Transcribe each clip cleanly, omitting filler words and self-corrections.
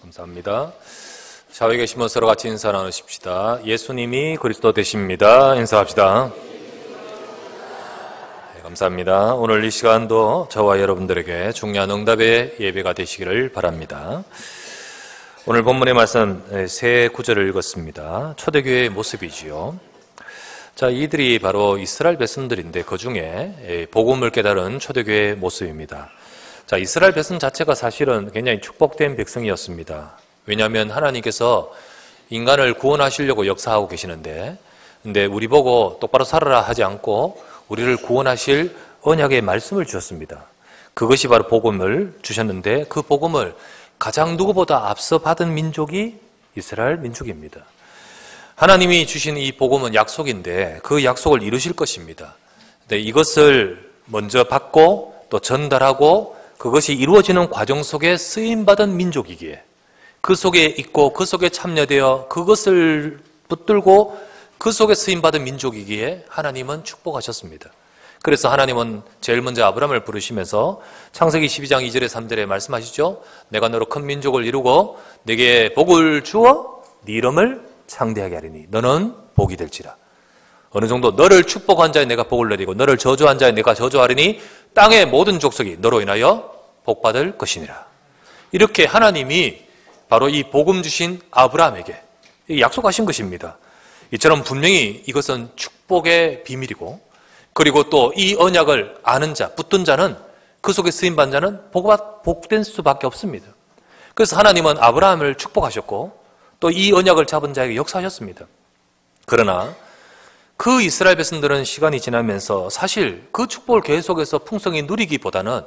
감사합니다. 좌우에 계시면 서로 같이 인사 나누십시다. 예수님이 그리스도 되십니다. 인사합시다. 네, 감사합니다. 오늘 이 시간도 저와 여러분들에게 중요한 응답의 예배가 되시기를 바랍니다. 오늘 본문의 말씀 세 구절을 읽었습니다. 초대교회의 모습이지요. 자, 이들이 바로 이스라엘 백성들인데 그 중에 복음을 깨달은 초대교회의 모습입니다. 자, 이스라엘 백성 자체가 사실은 굉장히 축복된 백성이었습니다. 왜냐하면 하나님께서 인간을 구원하시려고 역사하고 계시는데, 근데 우리 보고 똑바로 살아라 하지 않고 우리를 구원하실 언약의 말씀을 주셨습니다. 그것이 바로 복음을 주셨는데, 그 복음을 가장 누구보다 앞서 받은 민족이 이스라엘 민족입니다. 하나님이 주신 이 복음은 약속인데 그 약속을 이루실 것입니다. 근데 이것을 먼저 받고 또 전달하고 그것이 이루어지는 과정 속에 쓰임받은 민족이기에, 그 속에 있고 그 속에 참여되어 그것을 붙들고 그 속에 쓰임받은 민족이기에 하나님은 축복하셨습니다. 그래서 하나님은 제일 먼저 아브라함을 부르시면서 창세기 12장 2절에 3절에 말씀하시죠. 내가 너로 큰 민족을 이루고 내게 복을 주어 네 이름을 창대하게 하리니 너는 복이 될지라. 어느 정도 너를 축복한 자에 내가 복을 내리고 너를 저주한 자에 내가 저주하리니 땅의 모든 족속이 너로 인하여 복받을 것이니라. 이렇게 하나님이 바로 이 복음 주신 아브라함에게 약속하신 것입니다. 이처럼 분명히 이것은 축복의 비밀이고, 그리고 또 이 언약을 아는 자, 붙든 자는, 그 속에 쓰임받은 자는 복된 수밖에 없습니다. 그래서 하나님은 아브라함을 축복하셨고 또 이 언약을 잡은 자에게 역사하셨습니다. 그러나 그 이스라엘 백성들은 시간이 지나면서 사실 그 축복을 계속해서 풍성히 누리기보다는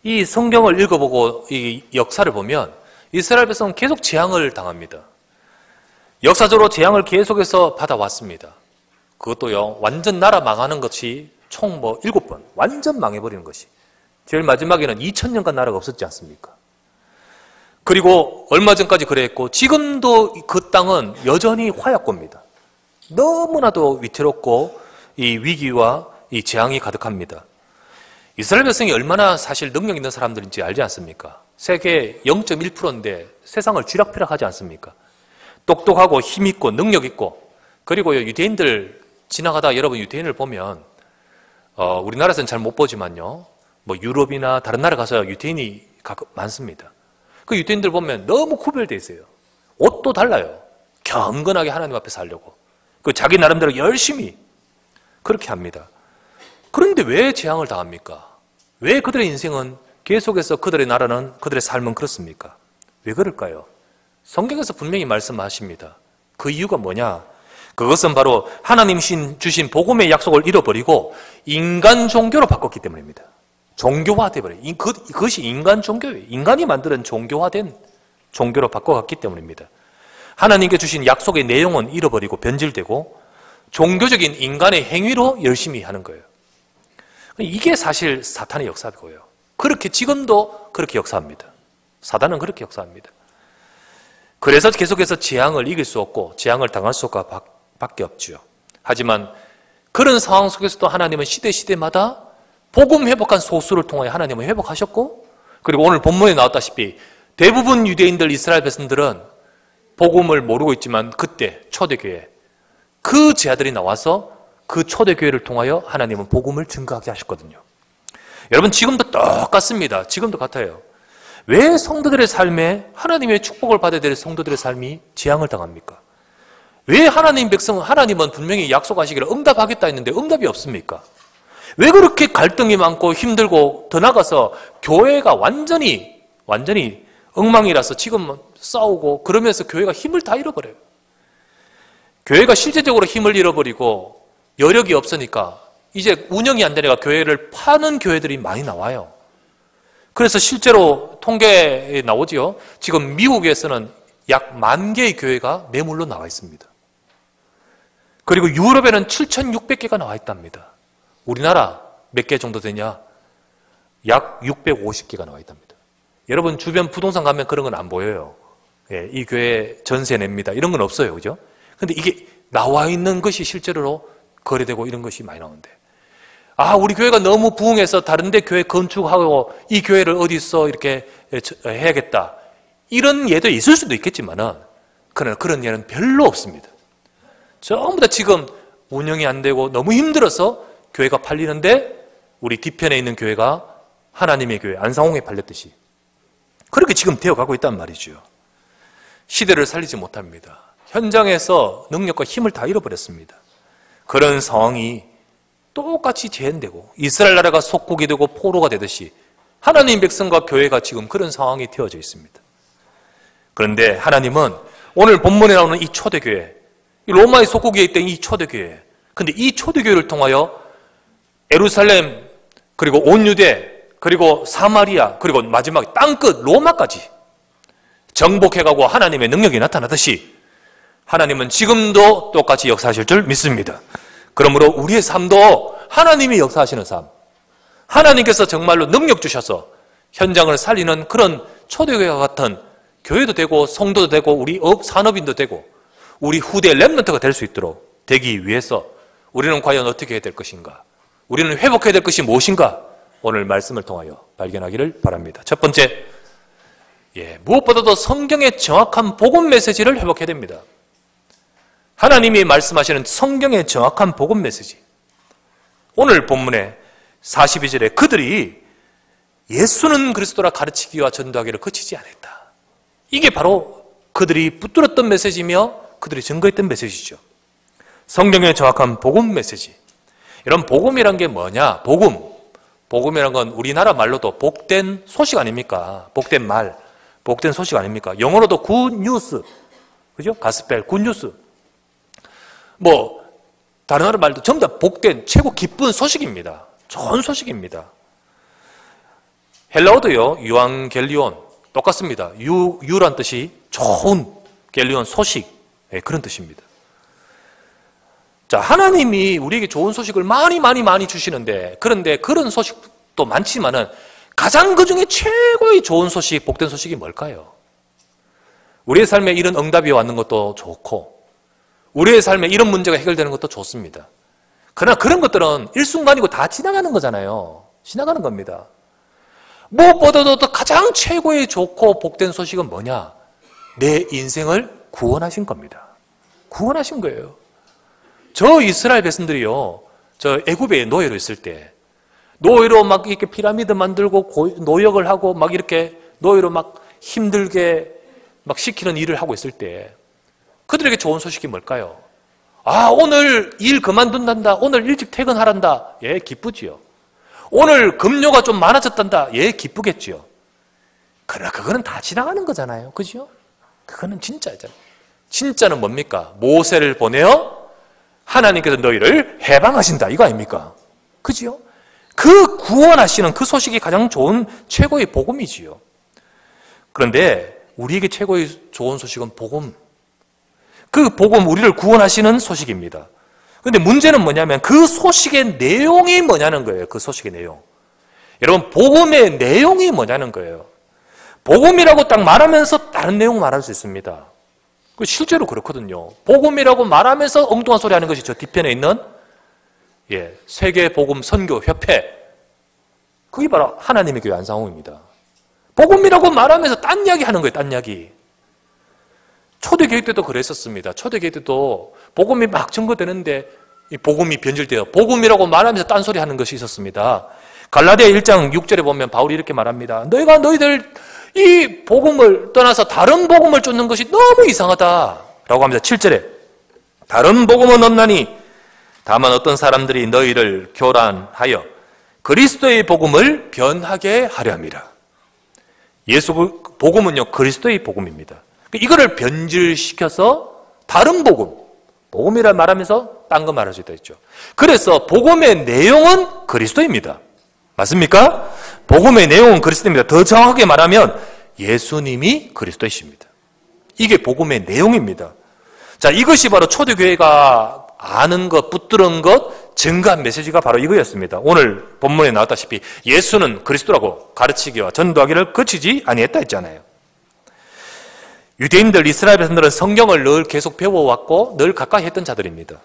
이 성경을 읽어보고 이 역사를 보면 이스라엘 백성은 계속 재앙을 당합니다. 역사적으로 재앙을 계속해서 받아왔습니다. 그것도요, 완전 나라 망하는 것이 총 7번, 완전 망해버리는 것이. 제일 마지막에는 2000년간 나라가 없었지 않습니까? 그리고 얼마 전까지 그랬고 지금도 그 땅은 여전히 화약고입니다. 너무나도 위태롭고 이 위기와 이 재앙이 가득합니다. 이스라엘 백성이 얼마나 사실 능력 있는 사람들인지 알지 않습니까? 세계 0.1%인데 세상을 쥐락펴락하지 않습니까? 똑똑하고 힘있고 능력있고, 그리고 유대인들 지나가다 여러분 유대인을 보면 우리나라에서는 잘 못 보지만요, 유럽이나 다른 나라 가서 유대인이 많습니다. 그 유대인들 보면 너무 구별되어 있어요. 옷도 달라요. 경건하게 하나님 앞에 살려고 그 자기 나름대로 열심히 그렇게 합니다. 그런데 왜 재앙을 당합니까? 왜 그들의 인생은 계속해서 그들의 나라는, 그들의 삶은 그렇습니까? 왜 그럴까요? 성경에서 분명히 말씀하십니다. 그 이유가 뭐냐? 그것은 바로 하나님 주신 복음의 약속을 잃어버리고 인간 종교로 바꿨기 때문입니다. 종교화되어버려요. 그것이 인간 종교예요. 인간이 만드는 종교화된 종교로 바꿔갔기 때문입니다. 하나님께 주신 약속의 내용은 잃어버리고 변질되고 종교적인 인간의 행위로 열심히 하는 거예요. 이게 사실 사탄의 역사고요. 그렇게 지금도 그렇게 역사합니다. 사단은 그렇게 역사합니다. 그래서 계속해서 재앙을 이길 수 없고 재앙을 당할 수가 밖에 없죠. 하지만 그런 상황 속에서도 하나님은 시대마다 복음 회복한 소수를 통하여 하나님은 회복하셨고, 그리고 오늘 본문에 나왔다시피 대부분 유대인들, 이스라엘 백성들은 복음을 모르고 있지만 그때 초대교회 그 제자들이 나와서 그 초대교회를 통하여 하나님은 복음을 증거하게 하셨거든요. 여러분, 지금도 똑같습니다. 지금도 같아요. 왜 성도들의 삶에 하나님의 축복을 받아야 될 성도들의 삶이 재앙을 당합니까? 왜 하나님은 분명히 약속하시기를 응답하겠다 했는데 응답이 없습니까? 왜 그렇게 갈등이 많고 힘들고, 더 나가서 교회가 완전히 엉망이라서 지금 싸우고 그러면서 교회가 힘을 다 잃어버려요. 교회가 실제적으로 힘을 잃어버리고 여력이 없으니까 이제 운영이 안 되니까 교회를 파는 교회들이 많이 나와요. 그래서 실제로 통계에 나오지요. 지금 미국에서는 약 10,000개의 교회가 매물로 나와 있습니다. 그리고 유럽에는 7,600개가 나와 있답니다. 우리나라 몇 개 정도 되냐? 약 650개가 나와 있답니다. 여러분 주변 부동산 가면 그런 건 안 보여요. 예, 이 교회 전세 냅니다. 이런 건 없어요. 그죠? 근데 이게 나와 있는 것이 실제로 거래되고 이런 것이 많이 나오는데, 우리 교회가 너무 부흥해서 다른 데 교회 건축하고 이 교회를 어디서 이렇게 해야겠다. 이런 예도 있을 수도 있겠지만은 그러나 그런 예는 별로 없습니다. 전부 다 지금 운영이 안 되고 너무 힘들어서 교회가 팔리는데 우리 뒤편에 있는 교회가 하나님의 교회 안상홍에 팔렸듯이 그렇게 지금 되어가고 있단 말이죠. 시대를 살리지 못합니다. 현장에서 능력과 힘을 다 잃어버렸습니다. 그런 상황이 똑같이 재현되고 이스라엘 나라가 속국이 되고 포로가 되듯이 하나님 백성과 교회가 지금 그런 상황이 되어져 있습니다. 그런데 하나님은 오늘 본문에 나오는 이 초대교회, 로마의 속국에 있던 이 초대교회, 근데 이 초대교회를 통하여 예루살렘 그리고 온 유대 그리고 사마리아 그리고 마지막 땅끝 로마까지 정복해가고 하나님의 능력이 나타나듯이 하나님은 지금도 똑같이 역사하실 줄 믿습니다. 그러므로 우리의 삶도 하나님이 역사하시는 삶, 하나님께서 정말로 능력 주셔서 현장을 살리는 그런 초대교회와 같은 교회도 되고 성도도 되고 우리 산업인도 되고 우리 후대 렘넌트가 될 수 있도록 되기 위해서 우리는 과연 어떻게 해야 될 것인가, 우리는 회복해야 될 것이 무엇인가, 오늘 말씀을 통하여 발견하기를 바랍니다. 첫 번째, 무엇보다도 성경의 정확한 복음 메시지를 회복해야 됩니다. 하나님이 말씀하시는 성경의 정확한 복음 메시지. 오늘 본문에 42절에 그들이 예수는 그리스도라 가르치기와 전도하기를 그치지 않았다. 이게 바로 그들이 붙들었던 메시지며 그들이 증거했던 메시지죠. 성경의 정확한 복음 메시지. 이런 복음이란 게 뭐냐? 복음이란 건 우리나라 말로도 복된 소식 아닙니까? 복된 말, 복된 소식 아닙니까? 영어로도 굿뉴스, 그죠? 가스펠, 굿뉴스. 다른 나라 말도 전부 다 복된 최고 기쁜 소식입니다. 좋은 소식입니다. 헬라어도요, 유앙겔리온 똑같습니다. 유란 뜻이 좋은, 겔리온 소식, 그런 뜻입니다. 자, 하나님이 우리에게 좋은 소식을 많이 주시는데, 그런데 그런 소식도 많지만은 가장 그 중에 최고의 좋은 소식, 복된 소식이 뭘까요? 우리의 삶에 이런 응답이 왔는 것도 좋고 우리의 삶에 이런 문제가 해결되는 것도 좋습니다. 그러나 그런 것들은 일순간이고 다 지나가는 거잖아요. 지나가는 겁니다. 무엇보다도 가장 최고의 좋고 복된 소식은 뭐냐? 내 인생을 구원하신 겁니다. 구원하신 거예요. 저 이스라엘 백성들이요, 저 애굽에 노예로 있을 때, 노예로 막 이렇게 피라미드 만들고 노역을 하고 막 이렇게 노예로 막 힘들게 막 시키는 일을 하고 있을 때 그들에게 좋은 소식이 뭘까요? 아, 오늘 일 그만둔단다. 오늘 일찍 퇴근하란다. 예, 기쁘지요. 오늘 급료가 좀 많아졌단다. 예, 기쁘겠지요. 그러나 그거는 다 지나가는 거잖아요. 그죠? 그거는 진짜잖아요. 진짜는 뭡니까? 모세를 보내어 하나님께서 너희를 해방하신다. 이거 아닙니까? 그죠? 그 구원하시는 그 소식이 가장 좋은 최고의 복음이지요. 그런데 우리에게 최고의 좋은 소식은 복음. 그 복음, 우리를 구원하시는 소식입니다. 그런데 문제는 뭐냐면 그 소식의 내용이 뭐냐는 거예요. 그 소식의 내용. 여러분, 복음의 내용이 뭐냐는 거예요. 복음이라고 딱 말하면서 다른 내용 말할 수 있습니다. 실제로 그렇거든요. 복음이라고 말하면서 엉뚱한 소리 하는 것이 저 뒤편에 있는 세계복음 선교협회. 그게 바로 하나님의 교회 안상홍입니다. 복음이라고 말하면서 딴 이야기 하는 거예요. 딴 이야기. 초대교회 때도 그랬었습니다. 초대교회 때도 복음이 막 증거되는데 이 복음이 변질되어 복음이라고 말하면서 딴소리 하는 것이 있었습니다. 갈라디아 1장 6절에 보면 바울이 이렇게 말합니다. 너희가 너희들 이 복음을 떠나서 다른 복음을 쫓는 것이 너무 이상하다 라고 합니다. 7절에 다른 복음은 없나니 다만 어떤 사람들이 너희를 교란하여 그리스도의 복음을 변하게 하려 함이라. 예수 복음은요, 그리스도의 복음입니다. 이거를 변질시켜서 다른 복음이라 말하면서 딴 거 말할 수 있다 했죠. 그래서 복음의 내용은 그리스도입니다. 맞습니까? 복음의 내용은 그리스도입니다. 더 정확하게 말하면 예수님이 그리스도이십니다. 이게 복음의 내용입니다. 자, 이것이 바로 초대교회가 아는 것, 붙들은 것, 증거한 메시지가 바로 이거였습니다. 오늘 본문에 나왔다시피 예수는 그리스도라고 가르치기와 전도하기를 그치지 아니했다 했잖아요. 유대인들, 이스라엘 백성들은 성경을 늘 계속 배워왔고 늘 가까이 했던 자들입니다.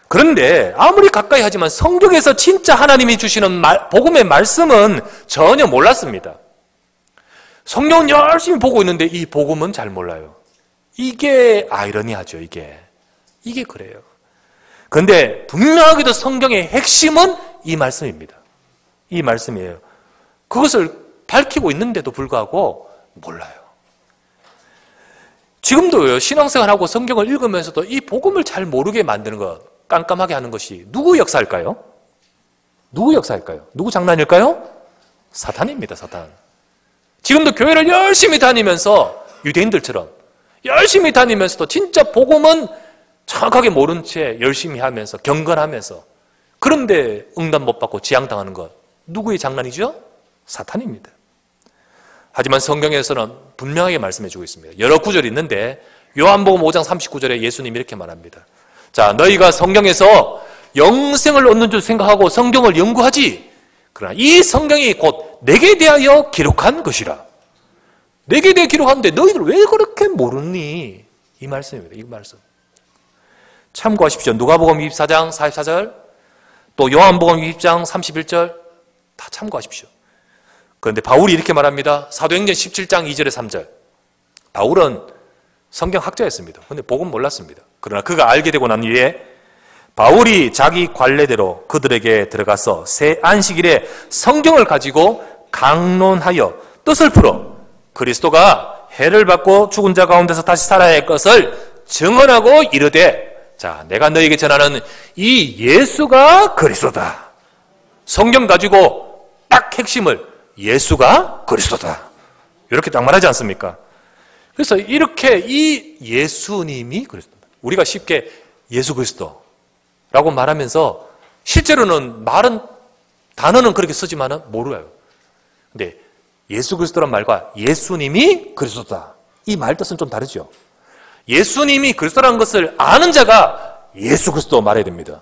그런데 아무리 가까이 하지만 성경에서 진짜 하나님이 주시는 복음의 말씀은 전혀 몰랐습니다. 성경은 열심히 보고 있는데 이 복음은 잘 몰라요. 이게 아이러니하죠. 이게 그래요. 그런데 분명하게도 성경의 핵심은 이 말씀입니다. 이 말씀이에요. 그것을 밝히고 있는데도 불구하고 몰라요. 지금도요, 신앙생활하고 성경을 읽으면서도 이 복음을 잘 모르게 만드는 것, 깜깜하게 하는 것이 누구 역사일까요? 누구 역사일까요? 누구 장난일까요? 사탄입니다, 사탄. 지금도 교회를 열심히 다니면서 유대인들처럼 열심히 다니면서도 진짜 복음은 정확하게 모른 채 열심히 하면서 경건하면서 그런데 응답 못 받고 지향당하는 것, 누구의 장난이죠? 사탄입니다. 하지만 성경에서는 분명하게 말씀해주고 있습니다. 여러 구절이 있는데 요한복음 5장 39절에 예수님이 이렇게 말합니다. 자, 너희가 성경에서 영생을 얻는 줄 생각하고 성경을 연구하지, 그러나 이 성경이 곧 내게 대하여 기록한 것이라. 내게 대해 기록하는데 너희들 왜 그렇게 모르니? 이 말씀입니다. 이 말씀 참고하십시오. 누가복음 24장 44절, 또 요한복음 20장 31절 다 참고하십시오. 그런데 바울이 이렇게 말합니다. 사도행전 17장 2절에 3절. 바울은 성경학자였습니다. 그런데 복음 몰랐습니다. 그러나 그가 알게 되고 난 후에 바울이 자기 관례대로 그들에게 들어가서 새 안식일에 성경을 가지고 강론하여 뜻을 풀어 그리스도가 해를 받고 죽은 자 가운데서 다시 살아야 할 것을 증언하고 이르되, 자, 내가 너에게 전하는 이 예수가 그리스도다. 성경 가지고 딱 핵심을 예수가 그리스도다. 이렇게 딱 말하지 않습니까? 그래서 이렇게 이 예수님이 그리스도다. 우리가 쉽게 예수 그리스도라고 말하면서 실제로는 단어는 그렇게 쓰지만은 모르요. 근데 예수 그리스도란 말과 예수님이 그리스도다, 이 말 뜻은 좀 다르죠. 예수님이 그리스도라는 것을 아는 자가 예수 그리스도 말해야 됩니다.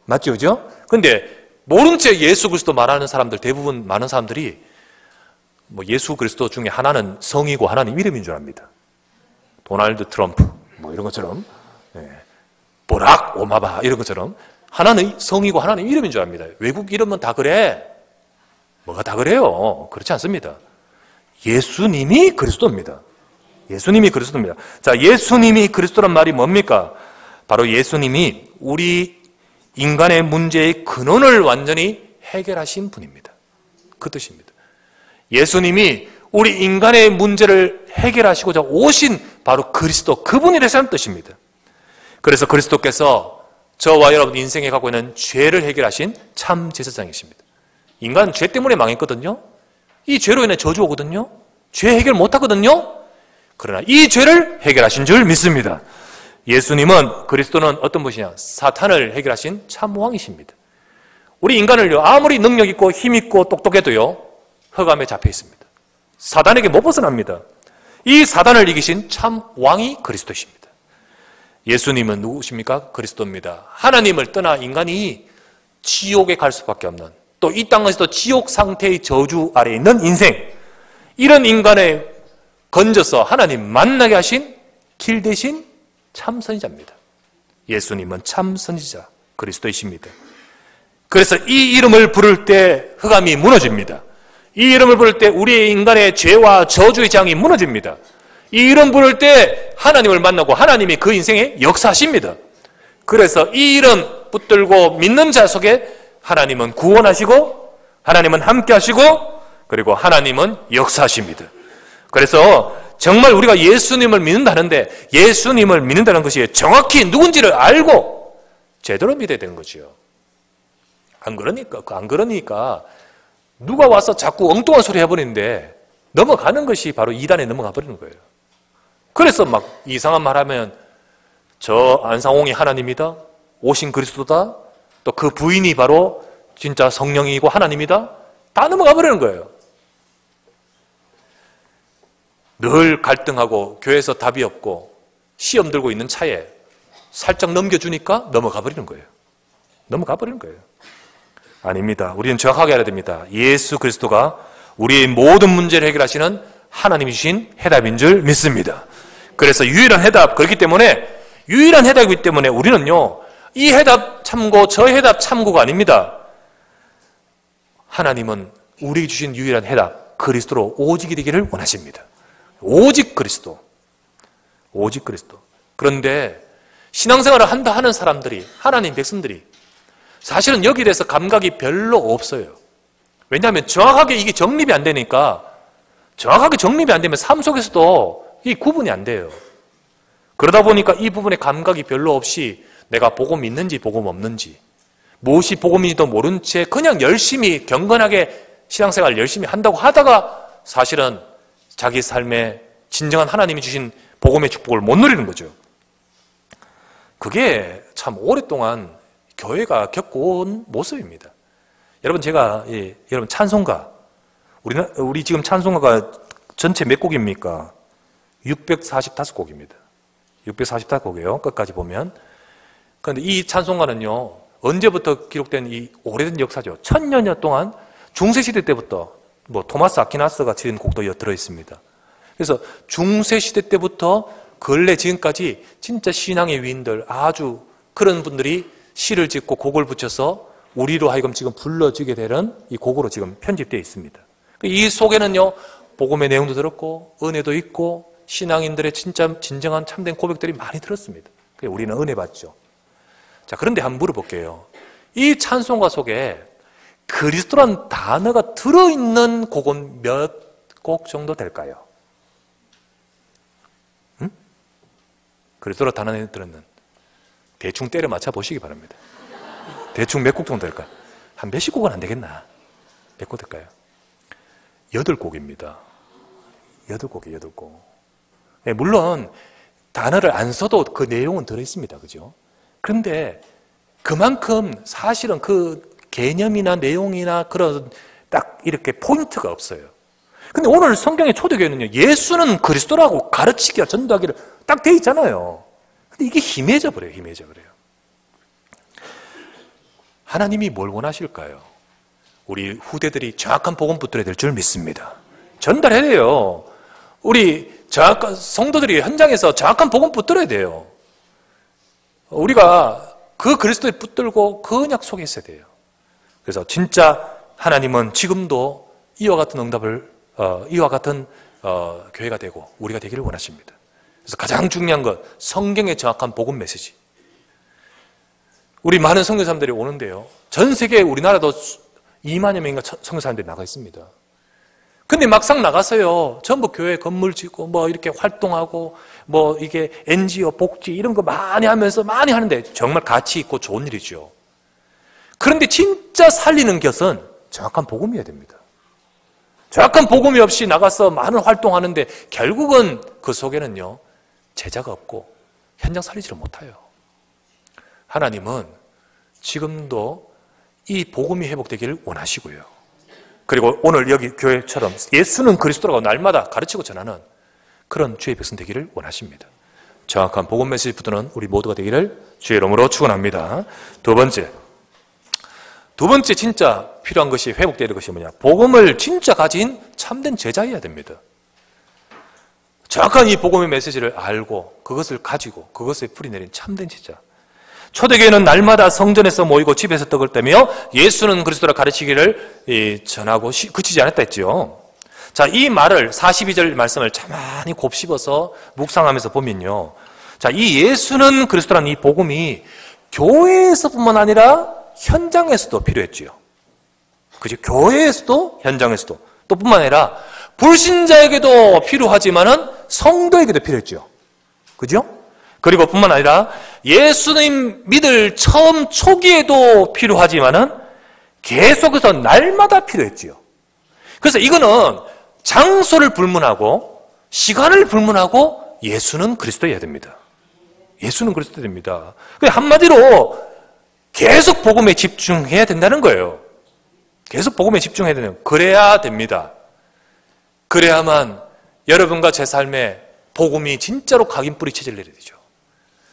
맞죠? 그죠? 근데 모른 채 예수 그리스도 말하는 사람들, 대부분 많은 사람들이 뭐 예수 그리스도 중에 하나는 성이고 하나는 이름인 줄 압니다. 도널드 트럼프 뭐 이런 것처럼, 보락 오마바 이런 것처럼 하나는 성이고 하나는 이름인 줄 압니다. 외국 이름은 다 그래. 뭐가 다 그래요? 그렇지 않습니다. 예수님이 그리스도입니다. 예수님이 그리스도입니다. 자, 예수님이 그리스도란 말이 뭡니까? 바로 예수님이 우리 인간의 문제의 근원을 완전히 해결하신 분입니다. 그 뜻입니다. 예수님이 우리 인간의 문제를 해결하시고자 오신 바로 그리스도, 그분이 되시는 뜻입니다. 그래서 그리스도께서 저와 여러분 인생에 갖고 있는 죄를 해결하신 참 제사장이십니다. 인간은 죄 때문에 망했거든요. 이 죄로 인해 저주 오거든요. 죄 해결 못하거든요. 그러나 이 죄를 해결하신 줄 믿습니다. 예수님은, 그리스도는 어떤 분이냐? 사탄을 해결하신 참 왕이십니다. 우리 인간을요, 아무리 능력 있고 힘 있고 똑똑해도요, 흑암에 잡혀 있습니다. 사단에게 못 벗어납니다. 이 사단을 이기신 참 왕이 그리스도십니다. 예수님은 누구십니까? 그리스도입니다. 하나님을 떠나 인간이 지옥에 갈 수밖에 없는, 또 이 땅에서도 지옥 상태의 저주 아래에 있는 인생, 이런 인간에 건져서 하나님 만나게 하신 길 대신 참 선지자입니다. 예수님은 참 선지자 그리스도이십니다. 그래서 이 이름을 부를 때 흑암이 무너집니다. 이 이름을 부를 때 우리의 인간의 죄와 저주의 장이 무너집니다. 이 이름 부를 때 하나님을 만나고 하나님이 그 인생에 역사하십니다. 그래서 이 이름 붙들고 믿는 자 속에 하나님은 구원하시고 하나님은 함께 하시고 그리고 하나님은 역사하십니다. 그래서 정말 우리가 예수님을 믿는다는데, 예수님을 믿는다는 것이 정확히 누군지를 알고 제대로 믿어야 되는 거죠. 안 그러니까 누가 와서 자꾸 엉뚱한 소리 해버리는데 넘어가는 것이 바로 이단에 넘어가 버리는 거예요. 그래서 막 이상한 말 하면 저 안상홍이 하나님이다, 오신 그리스도다, 또 그 부인이 바로 진짜 성령이고 하나님이다, 다 넘어가 버리는 거예요. 늘 갈등하고 교회에서 답이 없고 시험 들고 있는 차에 살짝 넘겨주니까 넘어가 버리는 거예요. 넘어가 버리는 거예요. 아닙니다. 우리는 정확하게 알아야 됩니다. 예수 그리스도가 우리의 모든 문제를 해결하시는 하나님이 주신 해답인 줄 믿습니다. 그래서 유일한 해답, 그렇기 때문에 유일한 해답이기 때문에 우리는요, 이 해답 참고 저 해답 참고가 아닙니다. 하나님은 우리에게 주신 유일한 해답, 그리스도로 오직이 되기를 원하십니다. 오직 그리스도. 오직 그리스도. 그런데 신앙생활을 한다 하는 사람들이, 하나님 백성들이 사실은 여기에 대해서 감각이 별로 없어요. 왜냐하면 정확하게 이게 정립이 안 되니까, 정확하게 정립이 안 되면 삶 속에서도 이 구분이 안 돼요. 그러다 보니까 이 부분에 감각이 별로 없이 내가 복음이 있는지 복음 없는지, 무엇이 복음인지도 모른 채 그냥 열심히 경건하게 신앙생활을 열심히 한다고 하다가 사실은 자기 삶에 진정한 하나님이 주신 복음의 축복을 못 누리는 거죠. 그게 참 오랫동안 교회가 겪어온 모습입니다. 여러분, 제가 여러분 찬송가, 우리 지금 찬송가가 전체 몇 곡입니까? 645곡입니다. 645곡이에요. 끝까지 보면. 그런데 이 찬송가는요, 언제부터 기록된 이 오래된 역사죠. 1000여 동안 중세시대 때부터 토마스 아퀴나스가 지은 곡도 들어있습니다. 그래서 중세시대 때부터 근래 지금까지 진짜 신앙의 위인들, 아주 그런 분들이 시를 짓고 곡을 붙여서 우리로 하여금 지금 불러지게 되는 이 곡으로 지금 편집되어 있습니다. 이 속에는요, 복음의 내용도 들었고 은혜도 있고 신앙인들의 진짜 진정한 참된 고백들이 많이 들었습니다. 우리는 은혜 받죠. 자, 그런데 한번 물어볼게요. 이 찬송가 속에 그리스도란 단어가 들어있는 곡은 몇 곡 정도 될까요? 그리스도란 단어에 들었는, 대충 때려 맞춰 보시기 바랍니다. 대충 몇 곡 정도 될까요? 한 몇십 곡은 안 되겠나? 몇 곡 될까요? 8곡입니다. 8곡이에요, 8곡. 네, 물론 단어를 안 써도 그 내용은 들어있습니다. 그죠? 그런데 그만큼 사실은 그 개념이나 내용이나 그런 딱 이렇게 포인트가 없어요. 근데 오늘 성경의 초대교회는요, 예수는 그리스도라고 가르치기와 전도하기를 딱 돼 있잖아요. 근데 이게 희미해져 버려요. 희미해져 버려요. 하나님이 뭘 원하실까요? 우리 후대들이 정확한 복음 붙들어야 될 줄 믿습니다. 전달해야 돼요. 우리 정확한 성도들이 현장에서 정확한 복음 붙들어야 돼요. 우리가 그 그리스도에 붙들고 그 언약 속에 있어야 돼요. 그래서 진짜 하나님은 지금도 이와 같은 응답을 이와 같은 교회가 되고 우리가 되기를 원하십니다. 그래서 가장 중요한 것, 성경의 정확한 복음 메시지. 우리 많은 선교사님들이 오는데요, 전 세계 우리나라도 2만여 명인가 선교사님들이 나가 있습니다. 근데 막상 나가서요, 전부 교회 건물 짓고 뭐 이렇게 활동하고 뭐 이게 NGO 복지 이런 거 많이 하면서 많이 하는데 정말 가치 있고 좋은 일이죠. 그런데 진짜 살리는 것은 정확한 복음이어야 됩니다. 정확한 복음이 없이 나가서 많은 활동하는데 결국은 그 속에는요, 제자가 없고 현장 살리지를 못해요. 하나님은 지금도 이 복음이 회복되기를 원하시고요. 그리고 오늘 여기 교회처럼 예수는 그리스도라고 날마다 가르치고 전하는 그런 주의 백성 되기를 원하십니다. 정확한 복음 메시지 붙드는 우리 모두가 되기를 주의 이름으로 축원합니다. 두 번째 진짜 필요한 것이, 회복되는 것이 뭐냐? 복음을 진짜 가진 참된 제자여야 됩니다. 정확한 이 복음의 메시지를 알고 그것을 가지고 그것에 뿌리내린 참된 제자. 초대교회는 날마다 성전에서 모이고 집에서 떡을 떼며 예수는 그리스도라 가르치기를 전하고 그치지 않았다 했죠. 자, 이 말을 42절 말씀을 가만히 곱씹어서 묵상하면서 보면요, 자, 이 예수는 그리스도라는 이 복음이 교회에서뿐만 아니라 현장에서도 필요했지요. 그죠? 교회에서도 현장에서도 또 뿐만 아니라 불신자에게도 필요하지만은 성도에게도 필요했죠. 그죠? 그리고 뿐만 아니라 예수님 믿을 처음 초기에도 필요하지만은 계속해서 날마다 필요했지요. 그래서 이거는 장소를 불문하고 시간을 불문하고 예수는 그리스도여야 됩니다. 예수는 그리스도 됩니다. 한마디로 계속 복음에 집중해야 된다는 거예요. 계속 복음에 집중해야 되는, 그래야 됩니다. 그래야만 여러분과 제 삶에 복음이 진짜로 각인뿌리 체질을 내려야 되죠.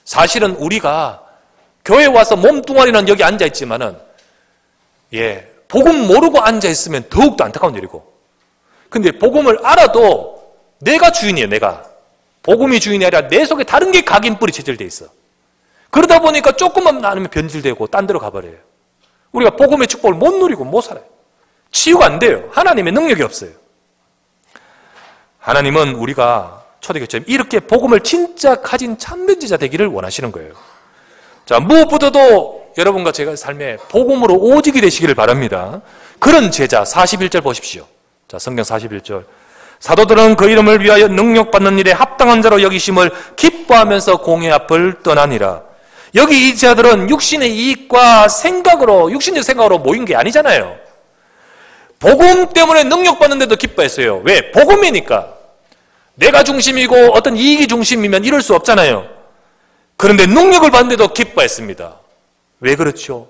사실은 우리가 교회 와서 몸뚱아리는 여기 앉아있지만은, 복음 모르고 앉아있으면 더욱더 안타까운 일이고, 근데 복음을 알아도 내가 주인이에요, 내가. 복음이 주인이 아니라 내 속에 다른 게 각인뿌리 체질되어 있어. 그러다 보니까 조금만 나누면 변질되고 딴 데로 가버려요. 우리가 복음의 축복을 못 누리고 못 살아요. 치유가 안 돼요. 하나님의 능력이 없어요. 하나님은 우리가 초대교회처럼 이렇게 복음을 진짜 가진 참된 제자 되기를 원하시는 거예요. 자, 무엇보다도 여러분과 제가 삶에 복음으로 오직이 되시기를 바랍니다. 그런 제자 41절 보십시오. 자, 성경 41절. 사도들은 그 이름을 위하여 능력받는 일에 합당한 자로 여기심을 기뻐하면서 공회 앞을 떠나니라. 여기 이 제자들은 육신의 이익과 생각으로, 육신적 생각으로 모인 게 아니잖아요. 복음 때문에 능력받는데도 기뻐했어요. 왜? 복음이니까. 내가 중심이고 어떤 이익이 중심이면 이럴 수 없잖아요. 그런데 능력을 받는데도 기뻐했습니다. 왜 그렇죠?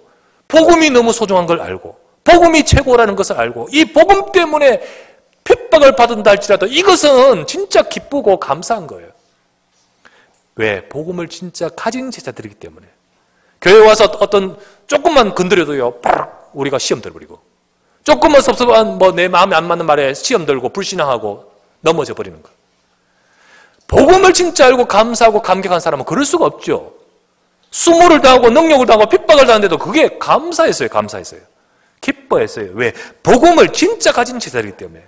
복음이 너무 소중한 걸 알고, 복음이 최고라는 것을 알고, 이 복음 때문에 핍박을 받은다 할지라도 이것은 진짜 기쁘고 감사한 거예요. 왜? 복음을 진짜 가진 제자들이기 때문에. 교회 와서 어떤 조금만 건드려도요, 바락 우리가 시험 들어버리고, 조금만 섭섭한 내 마음에 안 맞는 말에 시험 들고 불신앙하고 넘어져 버리는 거. 복음을 진짜 알고 감사하고 감격한 사람은 그럴 수가 없죠. 수모를 당하고 능력을 당하고 핍박을 당하는데도 그게 감사했어요. 감사했어요. 기뻐했어요. 왜? 복음을 진짜 가진 제자이기 때문에.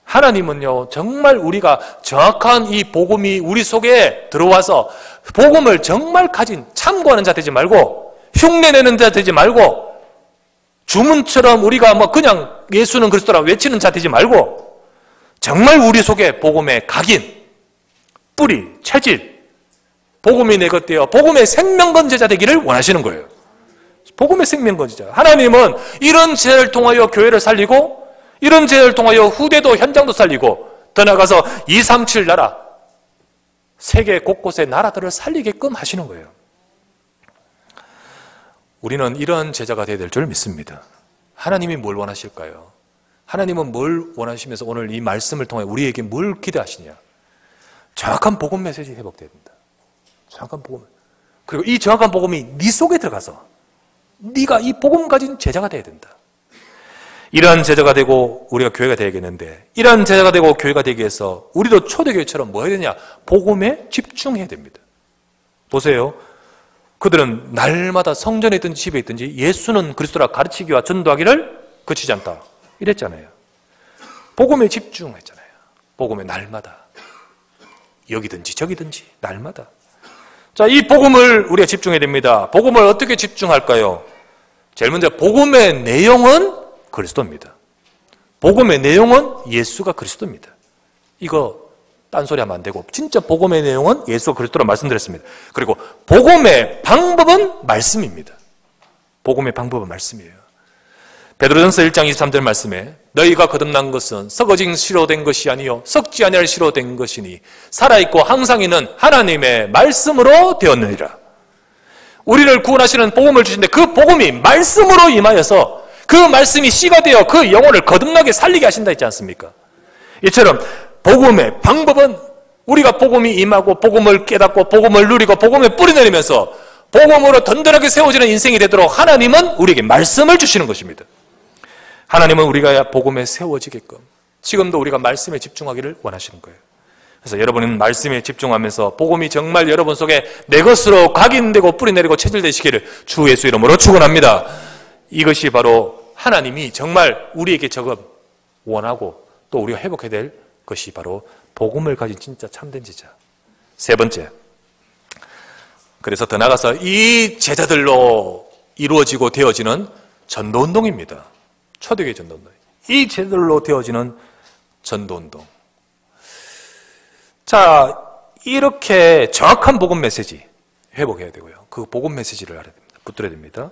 하나님은요, 정말 우리가 정확한 이 복음이 우리 속에 들어와서 복음을 정말 가진, 참고하는 자 되지 말고, 흉내내는 자 되지 말고, 주문처럼 우리가 그냥 예수는 그리스도라 외치는 자 되지 말고, 정말 우리 속에 복음의 각인, 뿌리, 체질, 복음이 내 것 되어 복음의 생명건제자 되기를 원하시는 거예요. 복음의 생명건제자. 하나님은 이런 제자를 통하여 교회를 살리고, 이런 제자를 통하여 후대도 현장도 살리고, 더 나아가서 237 나라, 세계 곳곳의 나라들을 살리게끔 하시는 거예요. 우리는 이런 제자가 되어야 될 줄 믿습니다. 하나님이 뭘 원하실까요? 하나님은 뭘 원하시면서 오늘 이 말씀을 통해 우리에게 뭘 기대하시냐? 정확한 복음 메시지 회복돼야 된다. 정확한 복음. 그리고 이 정확한 복음이 네 속에 들어가서 네가 이 복음 가진 제자가 돼야 된다. 이러한 제자가 되고 우리가 교회가 되야겠는데, 이러한 제자가 되고 교회가 되기 위해서 우리도 초대교회처럼 뭐 해야 되냐? 복음에 집중해야 됩니다. 보세요. 그들은 날마다 성전에 있든지 집에 있든지 예수는 그리스도라 가르치기와 전도하기를 그치지 않다 이랬잖아요. 복음에 집중했잖아요. 복음에 날마다, 여기든지 저기든지 날마다. 자, 이 복음을 우리가 집중해야 됩니다. 복음을 어떻게 집중할까요? 제일 먼저 복음의 내용은 그리스도입니다. 복음의 내용은 예수가 그리스도입니다. 이거 딴소리하면 안 되고, 진짜 복음의 내용은 예수가 그리스도라 말씀드렸습니다. 그리고 복음의 방법은 말씀입니다. 복음의 방법은 말씀이에요. 베드로전서 1장 23절 말씀에 너희가 거듭난 것은 썩어진 시로 된 것이 아니요 썩지 아니할 시로 된 것이니 살아있고 항상 있는 하나님의 말씀으로 되었느니라. 우리를 구원하시는 복음을 주신데 그 복음이 말씀으로 임하여서 그 말씀이 씨가 되어 그 영혼을 거듭나게 살리게 하신다 했지 않습니까? 이처럼 복음의 방법은 우리가 복음이 임하고 복음을 깨닫고 복음을 누리고 복음에 뿌리 내리면서 복음으로 든든하게 세워지는 인생이 되도록 하나님은 우리에게 말씀을 주시는 것입니다. 하나님은 우리가 복음에 세워지게끔 지금도 우리가 말씀에 집중하기를 원하시는 거예요. 그래서 여러분은 말씀에 집중하면서 복음이 정말 여러분 속에 내 것으로 각인되고 뿌리 내리고 체질되시기를 주 예수 이름으로 축원합니다. 이것이 바로 하나님이 정말 우리에게 저금 원하고 또 우리가 회복해야 될 것이 바로 복음을 가진 진짜 참된 제자. 세 번째, 그래서 더 나아가서 이 제자들로 이루어지고 되어지는 전도운동입니다. 초대교회 전도운동. 이 제자들로 되어지는 전도운동. 자, 이렇게 정확한 복음 메시지 회복해야 되고요. 그 복음 메시지를 알아야 됩니다. 붙들어야 됩니다.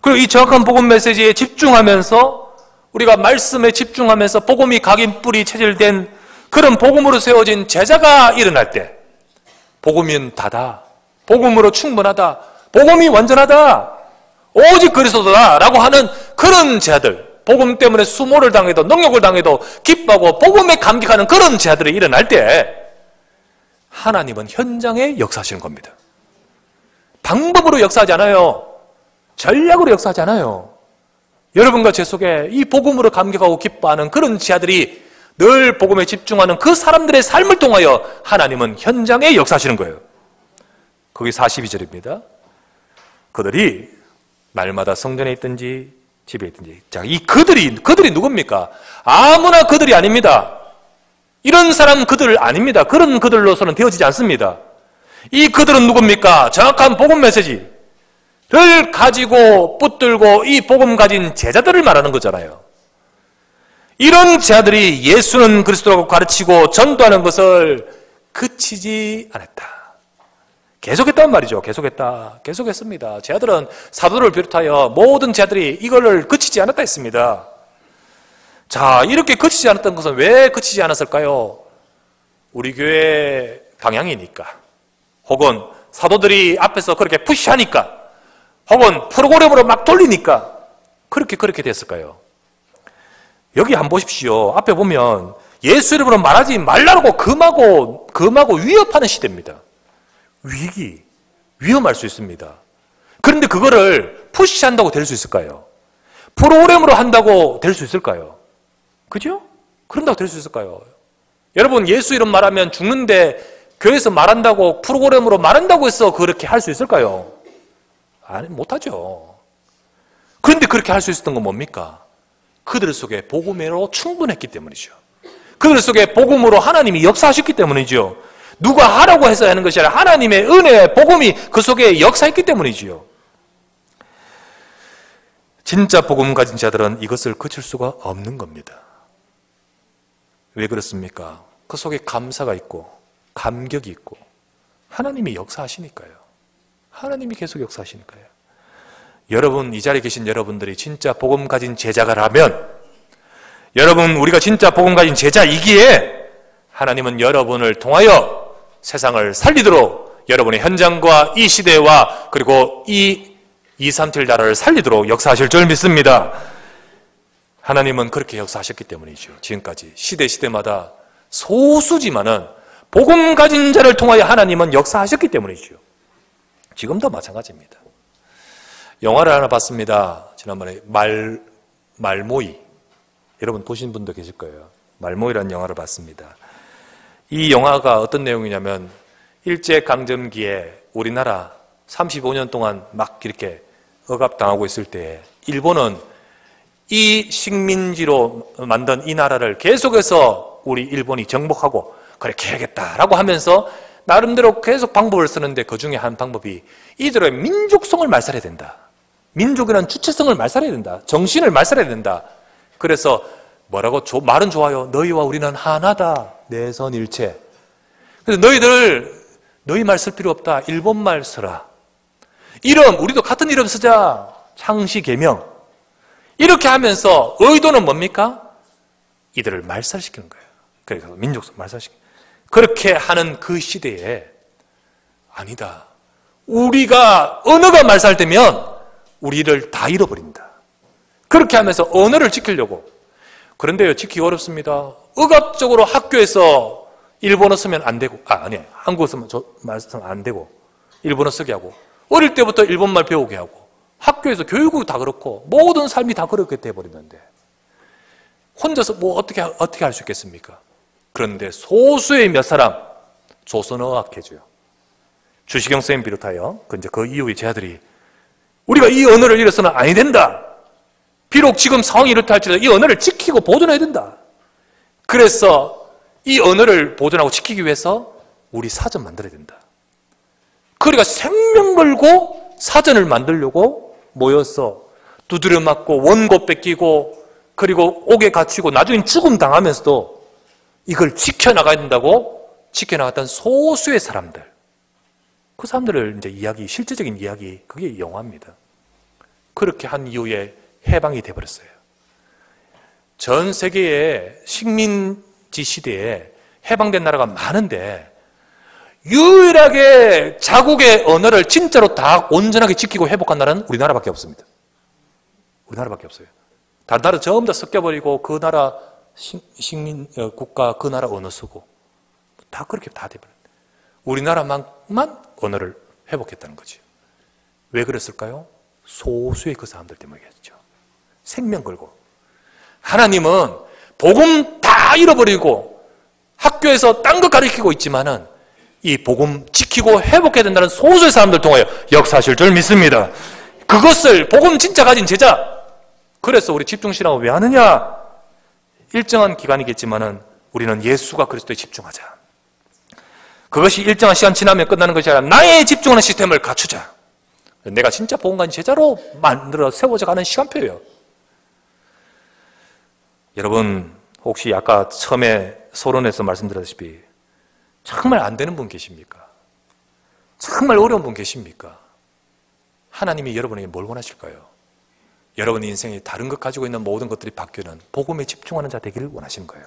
그리고 이 정확한 복음 메시지에 집중하면서 우리가 말씀에 집중하면서 복음이 각인 뿌리 체질된 그런 복음으로 세워진 제자가 일어날 때 복음은 다다, 복음으로 충분하다, 복음이 완전하다, 오직 그리스도다 라고 하는 그런 제자들, 복음 때문에 수모를 당해도 능욕을 당해도 기뻐하고 복음에 감격하는 그런 제자들이 일어날 때 하나님은 현장에 역사하시는 겁니다. 방법으로 역사하지 않아요. 전략으로 역사하지 않아요. 여러분과 제 속에 이 복음으로 감격하고 기뻐하는 그런 제자들이 늘 복음에 집중하는 그 사람들의 삶을 통하여 하나님은 현장에 역사하시는 거예요. 거기 42절입니다. 그들이 날마다 성전에 있든지 집에 있든지. 자, 이 그들이 누굽니까? 아무나 그들이 아닙니다. 이런 사람 그들 아닙니다. 그런 그들로서는 되어지지 않습니다. 이 그들은 누굽니까? 정확한 복음 메시지를 가지고 붙들고 이 복음 가진 제자들을 말하는 거잖아요. 이런 제자들이 예수는 그리스도라고 가르치고 전도하는 것을 그치지 않았다. 계속했단 말이죠. 계속했습니다. 제자들은 사도를 비롯하여 모든 제자들이 이거를 그치지 않았다 했습니다. 자, 이렇게 그치지 않았던 것은 왜 그치지 않았을까요? 우리 교회 방향이니까, 혹은 사도들이 앞에서 그렇게 푸시하니까, 혹은 프로그램으로 막 돌리니까 그렇게 됐을까요? 여기 한번 보십시오. 앞에 보면 예수 이름으로 말하지 말라고 금하고 위협하는 시대입니다. 위험할 수 있습니다. 그런데 그거를 푸시한다고 될 수 있을까요? 프로그램으로 한다고 될 수 있을까요? 그죠? 그런다고 될 수 있을까요? 여러분, 예수 이름 말하면 죽는데 교회에서 말한다고, 프로그램으로 말한다고 해서 그렇게 할 수 있을까요? 아니, 못하죠. 그런데 그렇게 할 수 있었던 건 뭡니까? 그들 속에 복음으로 충분했기 때문이죠. 그들 속에 복음으로 하나님이 역사하셨기 때문이죠. 누가 하라고 해서 하는 것이 아니라 하나님의 은혜, 복음이 그 속에 역사했기 때문이지요. 진짜 복음 가진 자들은 이것을 그칠 수가 없는 겁니다. 왜 그렇습니까? 그 속에 감사가 있고 감격이 있고 하나님이 역사하시니까요. 하나님이 계속 역사하시니까요. 여러분, 이 자리에 계신 여러분들이 진짜 복음 가진 제자가라면, 여러분, 우리가 진짜 복음 가진 제자이기에 하나님은 여러분을 통하여 세상을 살리도록, 여러분의 현장과 이 시대와 그리고 이 237 나라를 살리도록 역사하실 줄 믿습니다. 하나님은 그렇게 역사하셨기 때문이죠. 지금까지 시대마다 소수지만은 복음 가진 자를 통하여 하나님은 역사하셨기 때문이죠. 지금도 마찬가지입니다. 영화를 하나 봤습니다. 지난번에 말모이, 여러분 보신 분도 계실 거예요. 말모이라는 영화를 봤습니다. 이 영화가 어떤 내용이냐면, 일제강점기에 우리나라 35년 동안 막 이렇게 억압당하고 있을 때 일본은 이 식민지로 만든 이 나라를 계속해서 우리 일본이 정복하고 그렇게 해야겠다라고 하면서 나름대로 계속 방법을 쓰는데, 그 중에 한 방법이 이들의 민족성을 말살해야 된다. 민족이라는 주체성을 말살해야 된다. 정신을 말살해야 된다. 그래서 뭐라고? 말은 좋아요. 너희와 우리는 하나다. 내선일체. 그래서 너희 말 쓸 필요 없다. 일본 말 써라. 이름, 우리도 같은 이름 쓰자. 창씨 계명. 이렇게 하면서 의도는 뭡니까? 이들을 말살시키는 거예요. 그래서 민족성 말살시키는 거예요. 그렇게 하는 그 시대에, 아니다, 우리가 언어가 말살되면 우리를 다 잃어버린다. 그렇게 하면서 언어를 지키려고. 그런데요, 지키기 어렵습니다. 억압적으로 학교에서 일본어 쓰면 안 되고, 한국어 쓰면 안 되고, 일본어 쓰게 하고, 어릴 때부터 일본말 배우게 하고, 학교에서 교육도 다 그렇고, 모든 삶이 다 그렇게 돼버리는데, 혼자서 뭐 어떻게 할 수 있겠습니까? 그런데 소수의 몇 사람, 조선어학회죠. 주시경 선생님 비롯하여, 그 이후의 제자들이, 우리가 이 언어를 잃어서는 아니 된다. 비록 지금 상황이 이렇다 할지라도 이 언어를 지키고 보존해야 된다. 그래서 이 언어를 보존하고 지키기 위해서 우리 사전 만들어야 된다. 그러니까 생명 걸고 사전을 만들려고 모여서 두드려 맞고 원고 뺏기고 그리고 옥에 갇히고 나중엔 죽음 당하면서도 이걸 지켜나가야 된다고 지켜나갔던 소수의 사람들, 그 사람들을 이제 실제적인 이야기, 그게 영화입니다. 그렇게 한 이후에 해방이 돼버렸어요. 전 세계의 식민지 시대에 해방된 나라가 많은데 유일하게 자국의 언어를 진짜로 다 온전하게 지키고 회복한 나라는 우리나라밖에 없습니다. 우리나라밖에 없어요. 다른 나라 전부 다 섞여버리고 그 나라 식민 국가 그 나라 언어 쓰고 다 그렇게 다 돼버려요. 우리나라만 언어를 회복했다는 거죠. 왜 그랬을까요? 소수의 그 사람들 때문이겠죠. 생명 걸고. 하나님은 복음 다 잃어버리고 학교에서 딴 거 가르치고 있지만은 이 복음 지키고 회복해야 된다는 소수의 사람들 통하여 역사하실 줄 믿습니다. 그것을 복음 진짜 가진 제자. 그래서 우리 집중신앙을 왜 하느냐? 일정한 기간이겠지만은 우리는 예수가 그리스도에 집중하자. 그것이 일정한 시간 지나면 끝나는 것이 아니라 나의 집중하는 시스템을 갖추자. 내가 진짜 복음관 제자로 만들어 세워져 가는 시간표예요. 여러분, 혹시 아까 처음에 서론에서 말씀드렸다시피 정말 안 되는 분 계십니까? 정말 어려운 분 계십니까? 하나님이 여러분에게 뭘 원하실까요? 여러분의 인생에 다른 것 가지고 있는 모든 것들이 바뀌는 복음에 집중하는 자 되기를 원하시는 거예요.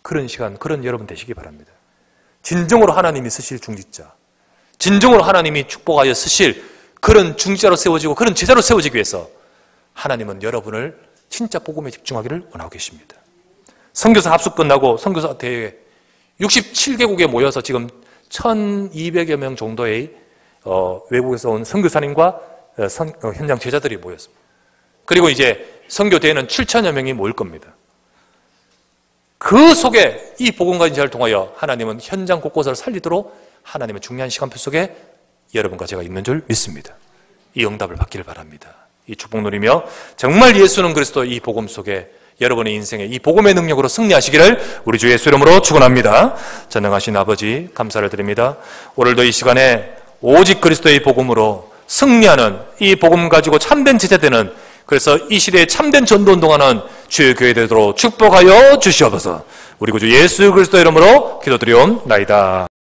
그런 시간, 그런 여러분 되시기 바랍니다. 진정으로 하나님이 쓰실 중직자, 진정으로 하나님이 축복하여 쓰실 그런 중직자로 세워지고 그런 제자로 세워지기 위해서 하나님은 여러분을 진짜 복음에 집중하기를 원하고 계십니다. 선교사 합숙 끝나고 선교사 대회 67개국에 모여서 지금 1200여 명 정도의 외국에서 온 선교사님과 현장 제자들이 모였습니다. 그리고 이제 선교 대회는 7천여 명이 모일 겁니다. 그 속에 이 복음과 인사를 통하여 하나님은 현장 곳곳을 살리도록 하나님의 중요한 시간표 속에 여러분과 제가 있는 줄 믿습니다. 이 응답을 받기를 바랍니다. 이 축복 누리며 정말 예수는 그리스도 이 복음 속에 여러분의 인생에 이 복음의 능력으로 승리하시기를 우리 주 예수 이름으로 축원합니다. 전능하신 아버지 감사를 드립니다. 오늘도 이 시간에 오직 그리스도의 복음으로 승리하는 이 복음 가지고 참된 제자 되는, 그래서 이 시대에 참된 전도 운동하는 주의 교회 되도록 축복하여 주시옵소서. 우리 구주 예수 그리스도 이름으로 기도드리옵나이다.